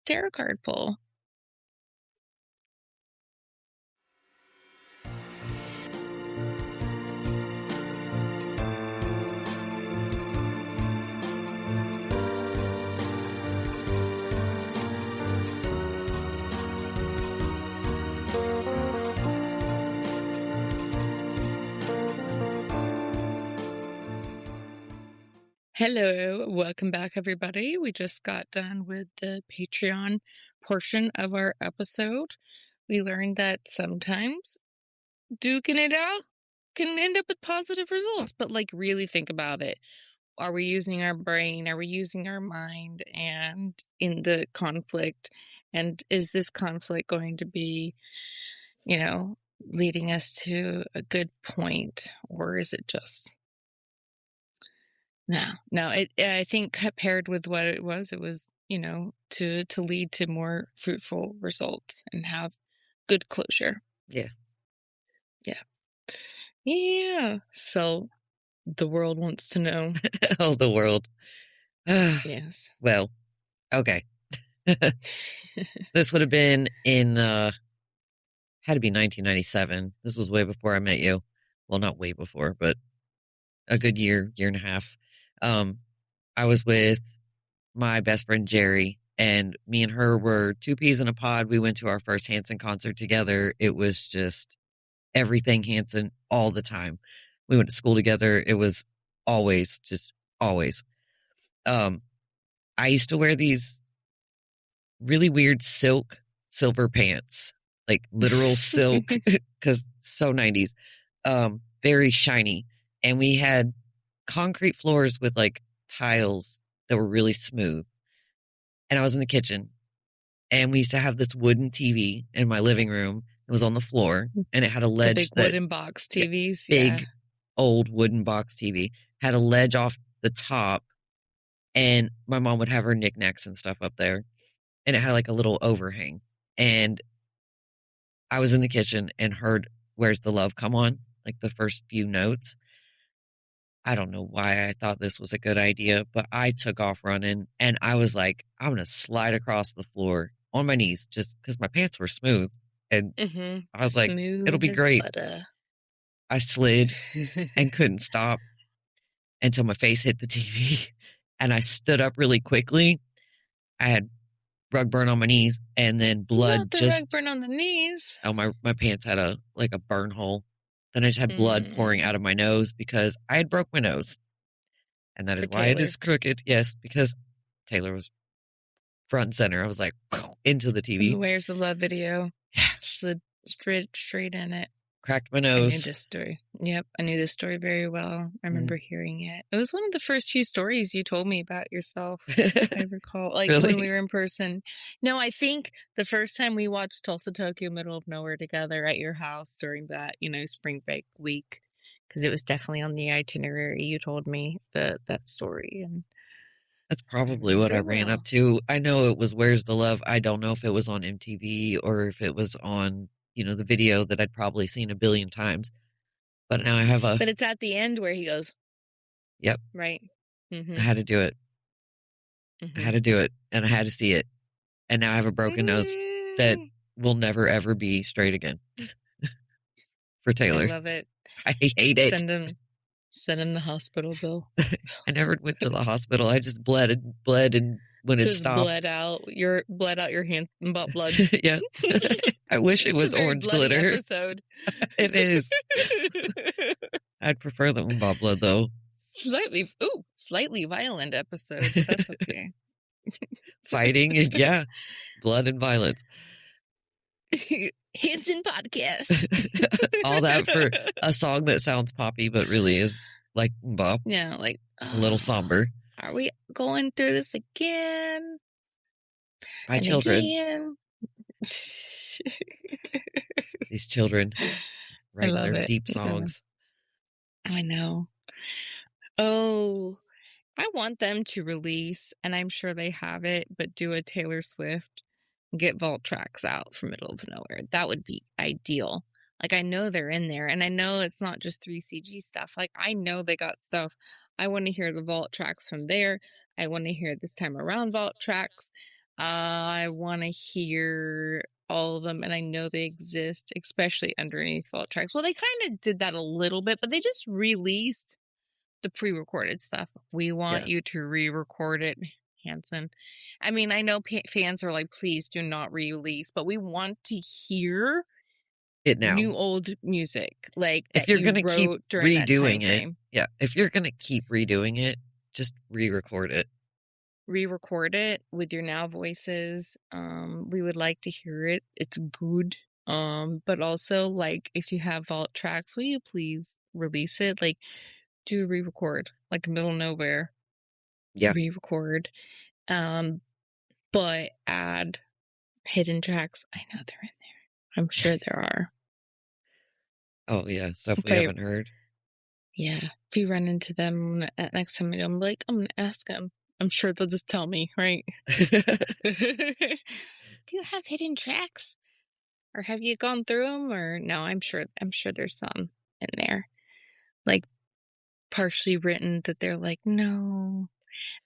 tarot card pull. Hello, welcome back, everybody. We just got done with the Patreon portion of our episode. We learned that sometimes duking it out can end up with positive results, but like really think about it. Are we using our brain? Are we using our mind? And in the conflict, and is this conflict going to be, leading us to a good point, or is it just... No. I think paired with what it was, to lead to more fruitful results and have good closure. Yeah. So the world wants to know. Oh, the world. Yes. Well, okay. This would have been in, had to be 1997. This was way before I met you. Well, not way before, but a good year and a half. I was with my best friend Jerry, and me and her were two peas in a pod. We went to our first Hanson concert together. It was just everything Hanson all the time. We went to school together. It was always. I used to wear these really weird silver pants, like literal silk, because so 90s, very shiny. And we had concrete floors with like tiles that were really smooth. And I was in the kitchen, and we used to have this wooden TV in my living room. It was on the floor, and it had a ledge. The big wooden box TVs. Big old wooden box TV. Had a ledge off the top, and my mom would have her knickknacks and stuff up there. And it had like a little overhang. And I was in the kitchen and heard Where's the Love come on, like the first few notes. I don't know why I thought this was a good idea, but I took off running, and I was like, I'm going to slide across the floor on my knees just because my pants were smooth. And I was like, it'll be great. I slid and couldn't stop until my face hit the TV, and I stood up really quickly. I had rug burn on my knees, and then blood rug burn on the knees. Oh, my pants had a burn hole. Then I just had blood pouring out of my nose because I had broke my nose. And that is why it is crooked. Yes, because Taylor was front and center. I was like, into the TV. Where's the Love video? Yeah. Slid straight in it. Cracked my nose. I knew this story. Yep, I knew this story very well. I remember hearing it. It was one of the first few stories you told me about yourself, I recall. Like really? When we were in person. No, I think the first time we watched Tulsa, Tokyo, Middle of Nowhere together at your house during that, spring break week, because it was definitely on the itinerary. You told me that story. And that's probably what I ran up to. I know it was Where's the Love. I don't know if it was on MTV or if it was on the video that I'd probably seen a billion times. But now I have But it's at the end where he goes. Yep. Right. Mm-hmm. I had to do it. I had to do it, and I had to see it. And now I have a broken nose that will never, ever be straight again. For Taylor. I love it. I hate it. Send him the hospital bill. I never went to the hospital. I just bled, and when it stopped. Bled out your HMMBop blood. Yeah. I wish it was orange glitter. Episode. It is. I'd prefer the MMMBop blood, though. Slightly violent episode. That's okay. Fighting, yeah. Blood and violence. Hanson podcast. All that for a song that sounds poppy, but really is like MMMBop. Yeah, like a little somber. Are we going through this again? My and children. Again? These children writing love their it. deep songs. I know. Oh, I want them to release, and I'm sure they have it, but do a Taylor Swift, get vault tracks out from Middle of Nowhere. That would be ideal. Like, I know they're in there, and I know it's not just 3CG stuff. Like, I know they got stuff. I want to hear the vault tracks from there. I want to hear This Time Around vault tracks. I want to hear all of them, and I know they exist, especially underneath vault tracks. Well, they kind of did that a little bit, but they just released the pre-recorded stuff. We want you to re-record it, Hanson. I mean, I know fans are like, please do not re-release, but we want to hear it now. New old music, like if you're going to keep redoing it. Yeah, if you're going to keep redoing it, just re-record it. Re-record it with your now voices. We would like to hear it. It's good. But also, like, if you have vault tracks, will you please release it? Like, do a re-record, like Middle of Nowhere. Yeah. Re-record. But add hidden tracks. I know they're in there. I'm sure there are. Oh, yeah. Stuff we haven't heard. Yeah. If you run into them next time, I'm like, I'm going to ask them. I'm sure they'll just tell me, right? Do you have hidden tracks? Or have you gone through them? Or no, I'm sure there's some in there. Like, partially written that they're like, no.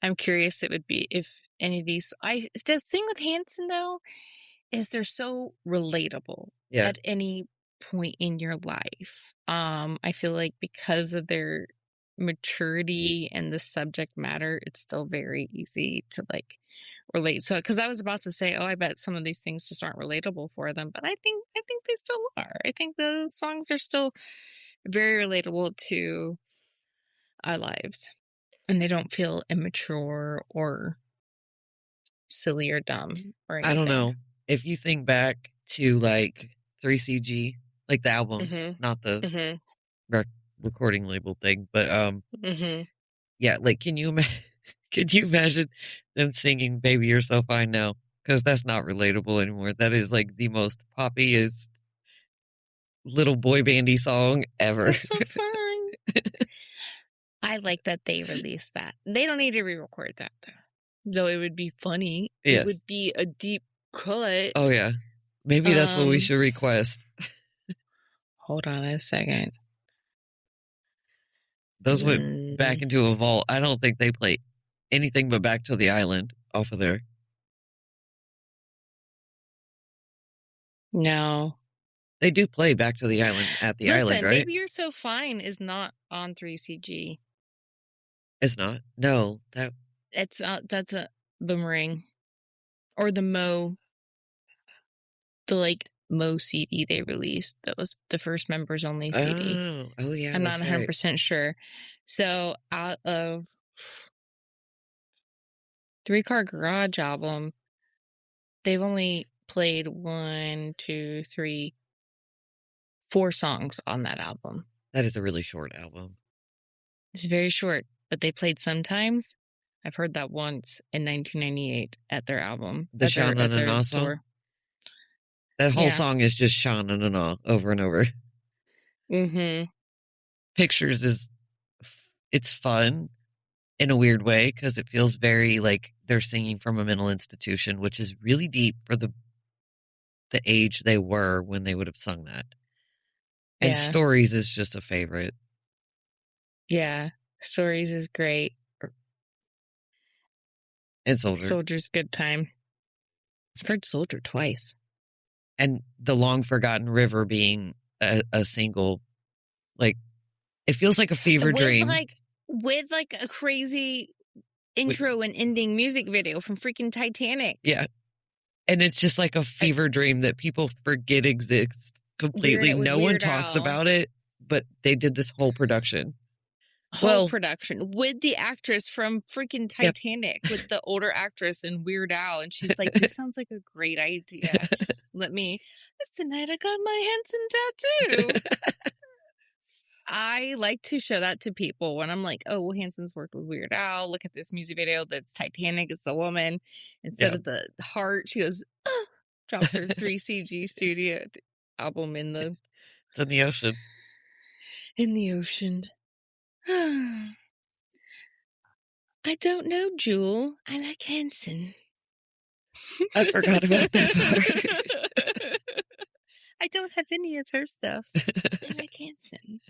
I'm curious it would be if any of these. The thing with Hanson, though, is they're so relatable at any point in your life. I feel like because of their maturity and the subject matter, it's still very easy to like relate. So, because I was about to say, I bet some of these things just aren't relatable for them, but I think they still are. I think the songs are still very relatable to our lives, and they don't feel immature or silly or dumb or anything. I don't know. If you think back to like 3CG, like the album, not the recording label thing, but yeah, like could you imagine them singing "Baby You're So Fine" now? Because that's not relatable anymore. That is like the most poppiest little boy bandy song ever. It's so fun. I like that they released that. They don't need to re-record that though it would be funny. Yes. It would be a deep cut. Oh yeah, maybe that's what we should request. Hold on a second. Those went back into a vault. I don't think they play anything but Back to the Island off of there. No. They do play Back to the Island at the island, right? Baby You're So Fine is not on 3CG. It's not? No. That's a Boomerang. Or the Mo CD they released. That was the first members only CD. Oh yeah. I'm not 100% sure. So out of 3 Car Garage album, they've only played 4 songs on that album. That is a really short album. It's very short, but they played Sometimes. I've heard that once in 1998 at their album. The Sha Na Na Na song? That whole song is just Sha Na Na Na over and over. Pictures it's fun in a weird way because it feels very like they're singing from a mental institution, which is really deep for the age they were when they would have sung that. And Stories is just a favorite. Yeah, Stories is great. And Soldier. Soldier's good time. I've heard Soldier twice. And The Long Forgotten River being a single, like, it feels like a fever dream. With a crazy intro and ending music video from freaking Titanic. Yeah. And it's just like a fever dream that people forget exists completely. No one talks about it, but they did this whole production. Production with the actress from freaking Titanic, with the older actress and Weird Al, and she's like, "This sounds like a great idea. That's the night I got my Hanson tattoo." I like to show that to people when I'm like, oh, well, Hanson's worked with Weird Al. Look at this music video that's Titanic. It's the woman. Instead of the heart, she goes, drops her 3CG studio album in the... It's in the ocean. In the ocean. I don't know, Jewel. I like Hanson. I forgot about that part. I don't have any of her stuff. I like Hanson.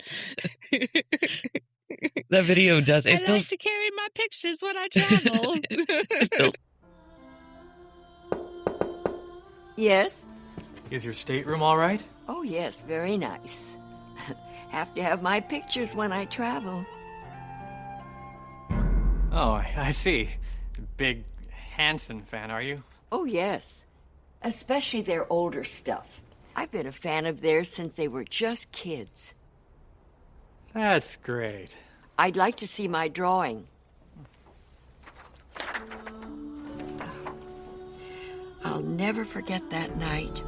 That video does. I like to carry my pictures when I travel. Yes? Is your stateroom all right? Oh, yes, very nice. Have to have my pictures when I travel. Oh, I see. Big Hanson fan, are you? Oh, yes. Especially their older stuff. I've been a fan of theirs since they were just kids. That's great. I'd like to see my drawing. I'll never forget that night.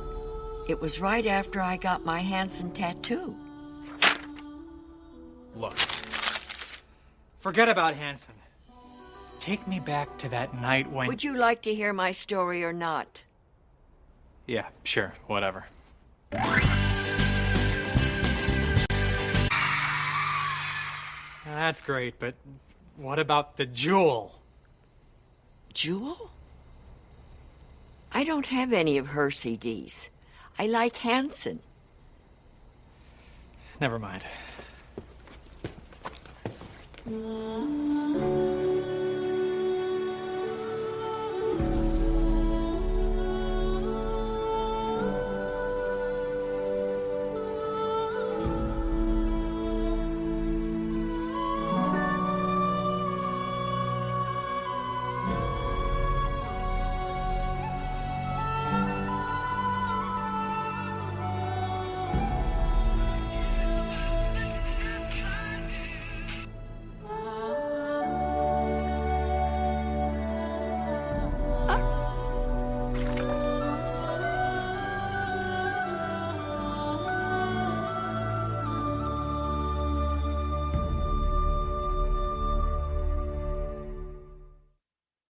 It was right after I got my Hanson tattoo. Look, forget about Hanson. Take me back to that night when... Would you like to hear my story or not? Yeah, sure, whatever. That's great, but what about the Jewel? Jewel? I don't have any of her CDs. I like Hanson. Never mind.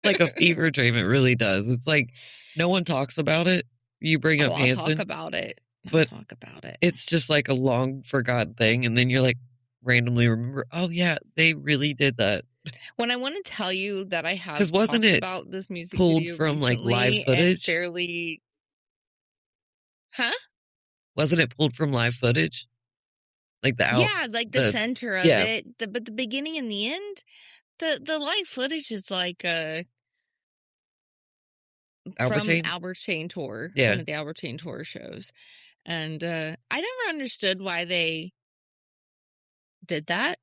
Like a fever dream. It really does. It's like no one talks about it. You bring up Hanson. I'll talk about it. It's just like a long forgotten thing. And then you're like randomly remember, oh, yeah, they really did that. When I want to tell you that I have because wasn't it about this music pulled video from like live footage? Fairly, huh? Wasn't it pulled from live footage? Like the center of it. But the beginning and the end, the live footage is like Albert Chain Tour. Yeah. One of the Albert Chain Tour shows. And I never understood why they did that.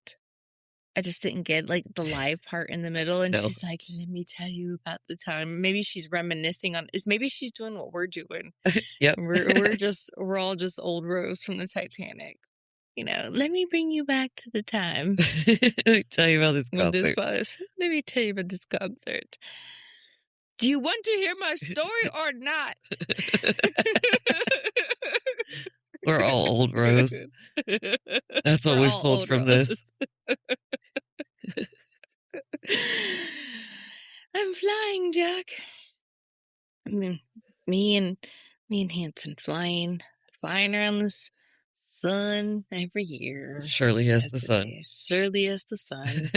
I just didn't get like the live part in the middle. And she's like, let me tell you about the time. Maybe she's reminiscing on maybe she's doing what we're doing. Yep. We're all just old Rose from the Titanic. You know, let me bring you back to the time. Let me tell you about this concert. Let me tell you about this concert. Do you want to hear my story or not? We're all old Rose. That's what we've pulled from this. I'm flying, Jack. I mean, me and Hanson flying around this sun every year. Surely as the sun. Surely as the sun.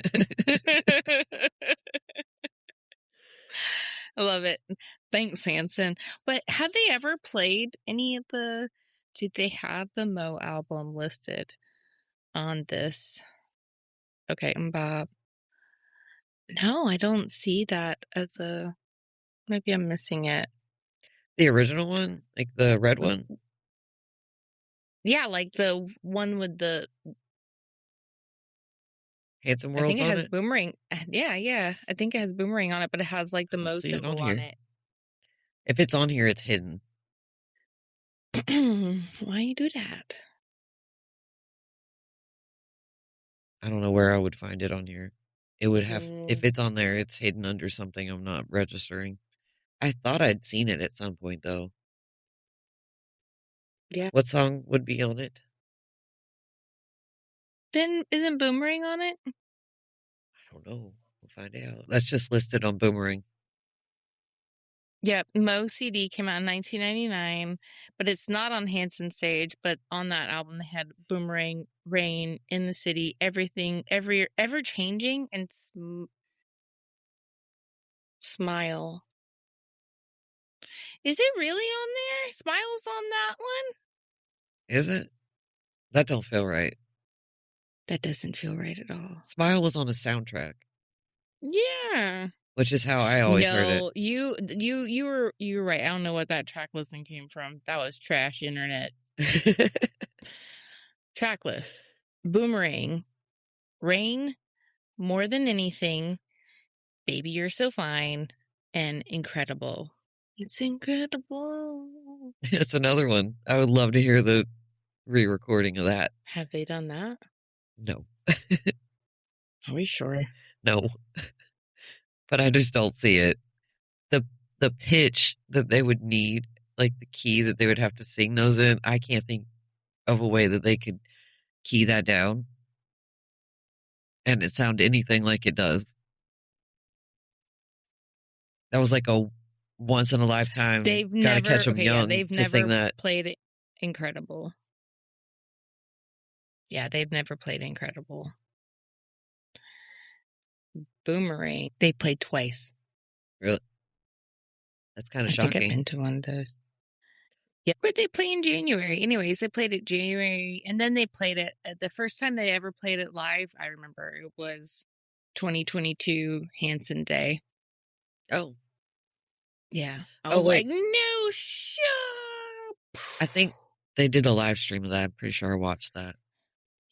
I love it. Thanks, Hanson. But have they ever played any of did they have the Mo album listed on this? Okay, MMMBop. No, I don't see that as maybe I'm missing it. The original one? Like the red one? Yeah, like the one with the Hanson Worlds on it? I think it has Boomerang. Yeah. I think it has Boomerang on it, but it has like the Mo symbol on it. If it's on here, it's hidden. Why you do that? I don't know where I would find it on here. It would have, if it's on there, it's hidden under something I'm not registering. I thought I'd seen it at some point, though. Yeah. What song would be on it? Then isn't Boomerang on it? I don't know. We'll find out. That's just listed on Boomerang. Yep. Mo CD came out in 1999, but it's not on Hanson Stage. But on that album, they had Boomerang, Rain, In the City, Everything, Ever Changing, and Smile. Is it really on there? Smile's on that one? Is it? That don't feel right. That doesn't feel right at all. Smile was on a soundtrack. Yeah. Which is how I always heard it. You were right. I don't know what that track listing came from. That was trash internet. Track list. Boomerang. Rain. More Than Anything. Baby You're So Fine. And Incredible. It's incredible. It's another one. I would love to hear the re-recording of that. Have they done that? No. Are we sure? No. But I just don't see it. The pitch that they would need, like the key that they would have to sing those in, I can't think of a way that they could key that down and it sound anything like it does. That was like a once in a lifetime. They've gotta never catch them young. they've to never sing that. played it Incredible. Yeah, they've never played Incredible. Boomerang, they played twice. Really? That's kind of I shocking. think I've been to one of those. Yeah, where'd they play in January? Anyways, they played it January, and then they played it. The first time they ever played it live, I remember it was 2022 Hanson Day. Oh. Yeah. I was like, no, shut up. I think they did a live stream of that. I'm pretty sure I watched that.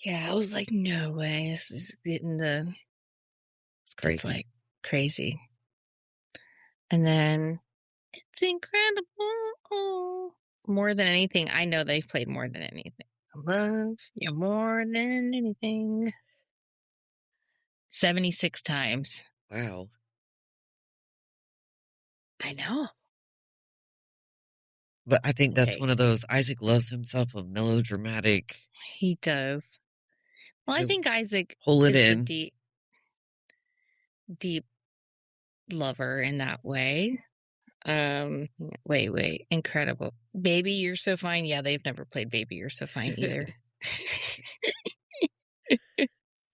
Yeah, I was like, no way. This is getting It's crazy. It's like crazy. And then it's incredible. Oh, More Than Anything. I know they've played More Than Anything. I love you more than anything. 76 times. Wow. I know. But I think that's one of those, Isaac loves himself a melodramatic. He does. Well, I think Isaac pull it is in. a deep lover in that way. Wait. Incredible. Baby You're So Fine. Yeah, they've never played Baby You're So Fine either.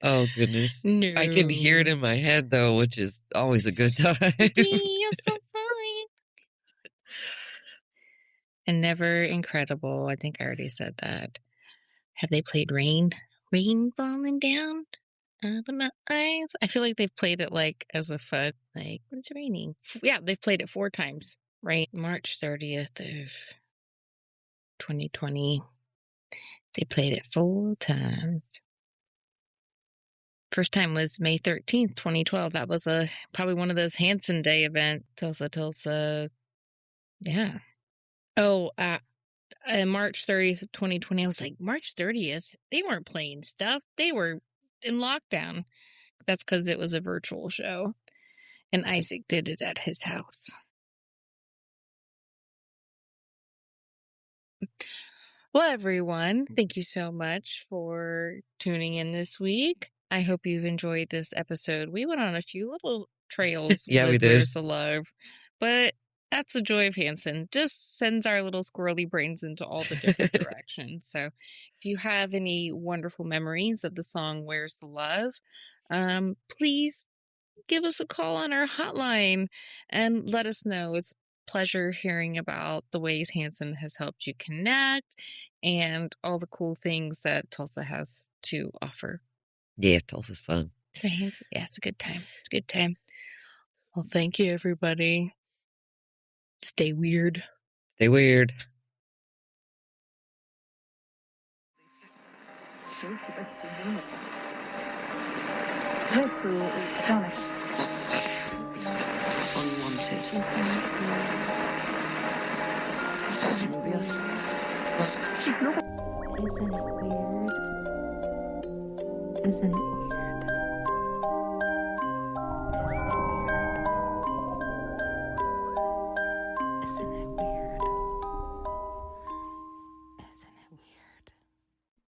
Oh, goodness. No. I can hear it in my head, though, which is always a good time. You're so fine. And never Incredible. I think I already said that. Have they played Rain? Rain falling down out of my eyes. I feel like they've played it like as a fun, like, when it's raining. Yeah, they've played it 4 times. Right, March 30th of 2020. They played it 4 times. First time was May 13th, 2012. That was probably one of those Hanson Day events. Tulsa. Yeah. Oh, March 30th, 2020. I was like, March 30th? They weren't playing stuff. They were in lockdown. That's because it was a virtual show. And Isaac did it at his house. Well, everyone, thank you so much for tuning in this week. I hope you've enjoyed this episode. We went on a few little trails Yeah, with we did. Where's the Love, but that's the joy of Hanson. Just sends our little squirrely brains into all the different directions. So if you have any wonderful memories of the song Where's the Love, please give us a call on our hotline and let us know. It's pleasure hearing about the ways Hanson has helped you connect and all the cool things that Tulsa has to offer. Yeah, Tulsa's fun. Yeah, it's a good time. It's a good time. Well, thank you, everybody. Stay weird. Stay weird. Unwanted. Isn't it weird? Isn't it